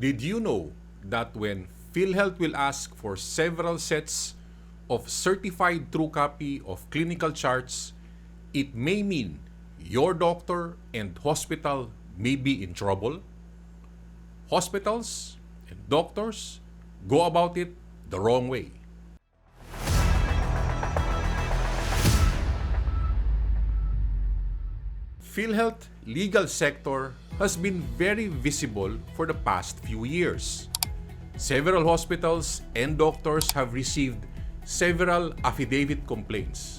Did you know that when Philhealth will ask for several sets of certified true copy of clinical charts, it may mean your doctor and hospital may be in trouble? Hospitals and doctors go about it the wrong way. Philhealth legal sector has been very visible for the past few years. Several hospitals and doctors have received several affidavit complaints.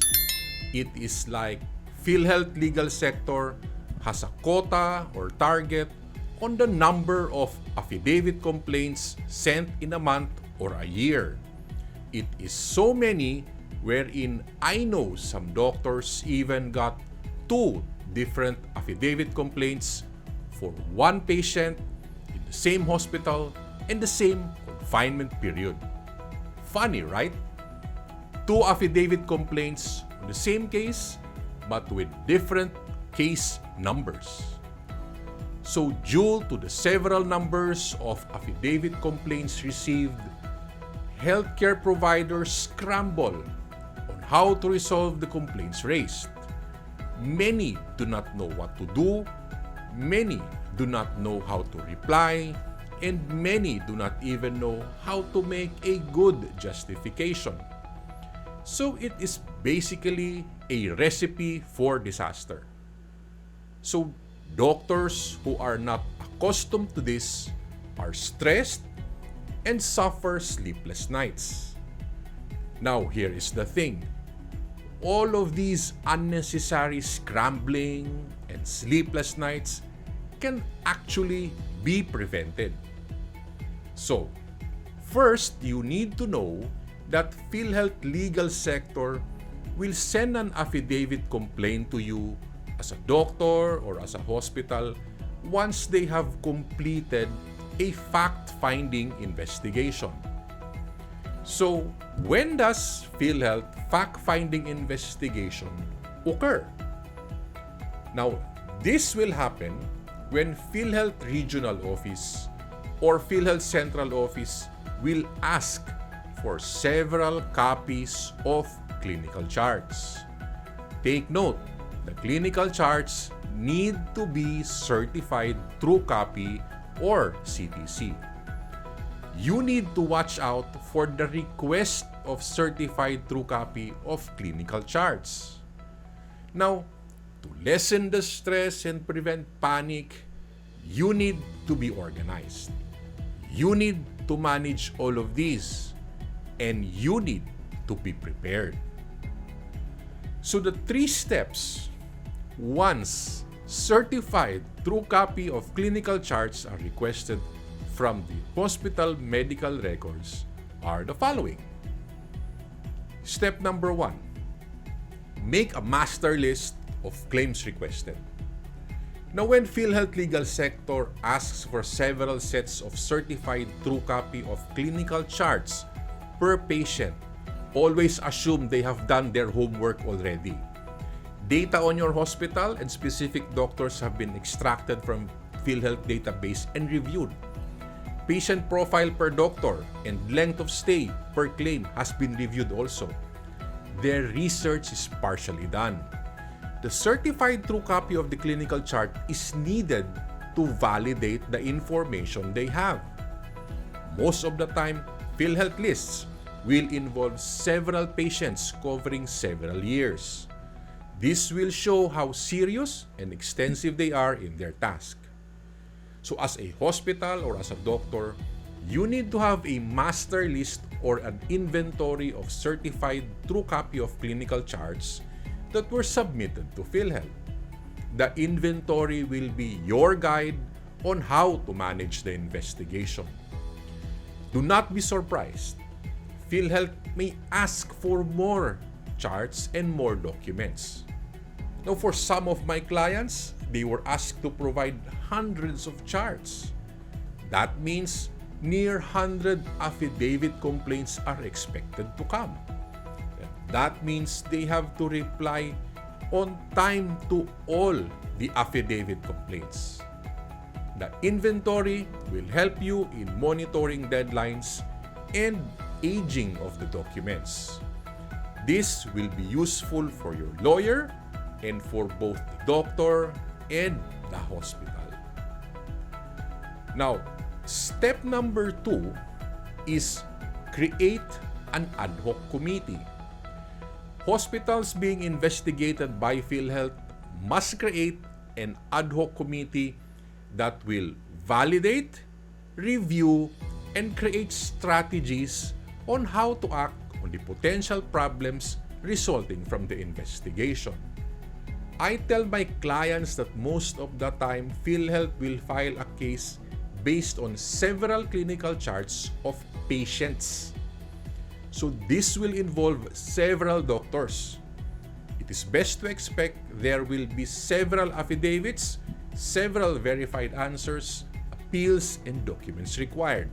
It is like Philhealth legal sector has a quota or target on the number of affidavit complaints sent in a month or a year. It is so many wherein I know some doctors even got 2 different affidavit complaints for one patient in the same hospital and the same confinement period. Funny, right? 2 affidavit complaints on the same case but with different case numbers. So due to the several numbers of affidavit complaints received, healthcare providers scramble on how to resolve the complaints raised. Many do not know what to do, many do not know how to reply, and many do not even know how to make a good justification. So it is basically a recipe for disaster. So doctors who are not accustomed to this are stressed and suffer sleepless nights. Now here is the thing. All of these unnecessary scrambling and sleepless nights can actually be prevented. So, first, you need to know that Philhealth legal sector will send an affidavit complaint to you as a doctor or as a hospital once they have completed a fact-finding investigation. So, when does Philhealth fact-finding investigation occur? Now, this will happen when Philhealth Regional Office or Philhealth Central Office will ask for several copies of clinical charts. Take note, the clinical charts need to be certified true copy or CTC. You need to watch out for the request of certified true copy of clinical charts. Now, to lessen the stress and prevent panic, you need to be organized. You need to manage all of these, and you need to be prepared. So the 3 steps, once certified true copy of clinical charts are requested from the hospital medical records are the following. Step number 1, make a master list of claims requested. Now, when Philhealth legal sector asks for several sets of certified true copy of clinical charts per patient, always assume they have done their homework already. Data on your hospital and specific doctors have been extracted from Philhealth database and reviewed. Patient profile per doctor and length of stay per claim has been reviewed also. Their research is partially done. The certified true copy of the clinical chart is needed to validate the information they have. Most of the time, Philhealth lists will involve several patients covering several years. This will show how serious and extensive they are in their task. So as a hospital or as a doctor, you need to have a master list or an inventory of certified true copy of clinical charts that were submitted to Philhealth. The inventory will be your guide on how to manage the investigation. Do not be surprised. Philhealth may ask for more charts and more documents. Now, for some of my clients, they were asked to provide hundreds of charts. That means near 100 affidavit complaints are expected to come. That means they have to reply on time to all the affidavit complaints. The inventory will help you in monitoring deadlines and aging of the documents. This will be useful for your lawyer and for both the doctor and the hospital. Now, step number 2 is create an ad hoc committee. Hospitals being investigated by Philhealth must create an ad hoc committee that will validate, review, and create strategies on how to act on the potential problems resulting from the investigation. I tell my clients that most of the time, Philhealth will file a case based on several clinical charts of patients. So this will involve several doctors. It is best to expect there will be several affidavits, several verified answers, appeals, and documents required.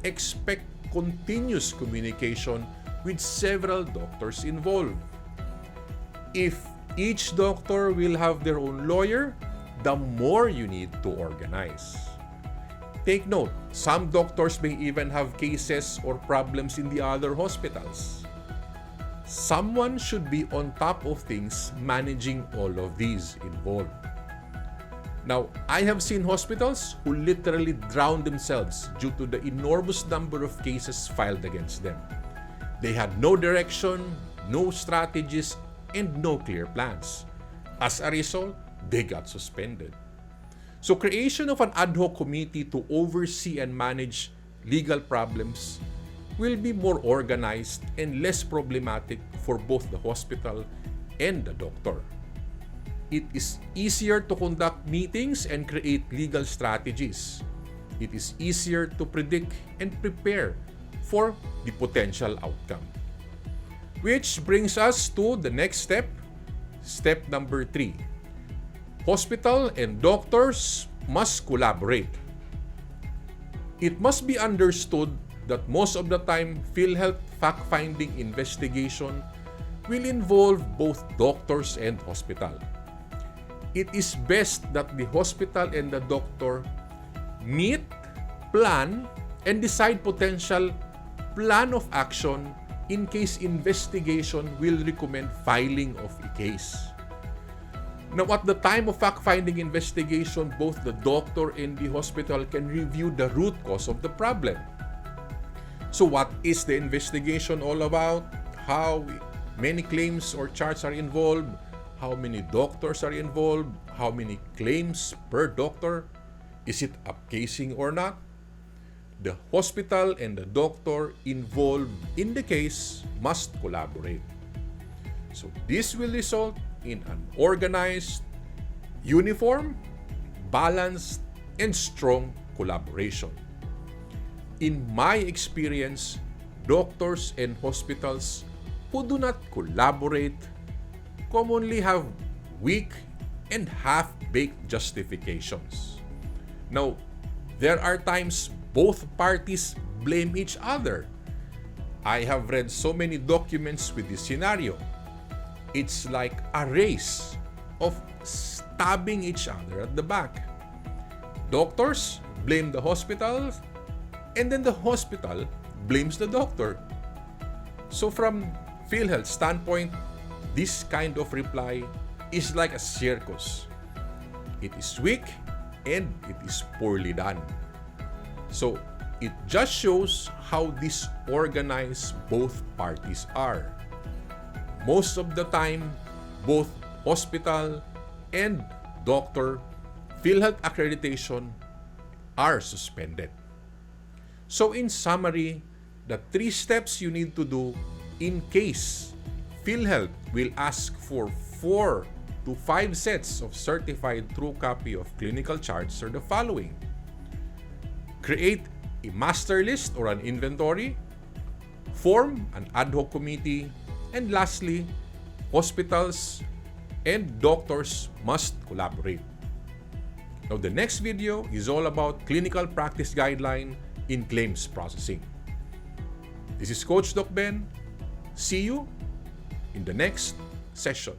Expect continuous communication with several doctors involved. If each doctor will have their own lawyer, the more you need to organize. Take note, some doctors may even have cases or problems in the other hospitals. Someone should be on top of things managing all of these involved. Now, I have seen hospitals who literally drown themselves due to the enormous number of cases filed against them. They had no direction, no strategies, and no clear plans. As a result, they got suspended. So creation of an ad hoc committee to oversee and manage legal problems will be more organized and less problematic for both the hospital and the doctor. It is easier to conduct meetings and create legal strategies. It is easier to predict and prepare for the potential outcome. Which brings us to the next step, step number 3. Hospital and doctors must collaborate. It must be understood that most of the time, Philhealth fact-finding investigation will involve both doctors and hospital. It is best that the hospital and the doctor meet, plan, and decide potential plan of action in case investigation will recommend filing of a case. Now, at the time of fact-finding investigation, both the doctor and the hospital can review the root cause of the problem. So what is the investigation all about? How many claims or charts are involved? How many doctors are involved? How many claims per doctor? Is it upcasing or not? The hospital and the doctor involved in the case must collaborate. So this will result in an organized, uniform, balanced, and strong collaboration. In my experience, doctors and hospitals who do not collaborate commonly have weak and half-baked justifications. Now, there are times both parties blame each other. I have read so many documents with this scenario. It's like a race of stabbing each other at the back. Doctors blame the hospital, and then the hospital blames the doctor. So from Philhealth's standpoint, this kind of reply is like a circus. It is weak and it is poorly done. So it just shows how disorganized both parties are. Most of the time, both hospital and doctor Philhealth accreditation are suspended. So in summary, the 3 steps you need to do in case Philhealth will ask for 4 to 5 sets of certified true copy of clinical charts are the following. Create a master list or an inventory, form an ad hoc committee, and lastly, hospitals and doctors must collaborate. Now, the next video is all about clinical practice guideline in claims processing. This is Coach Doc Ben. See you in the next session.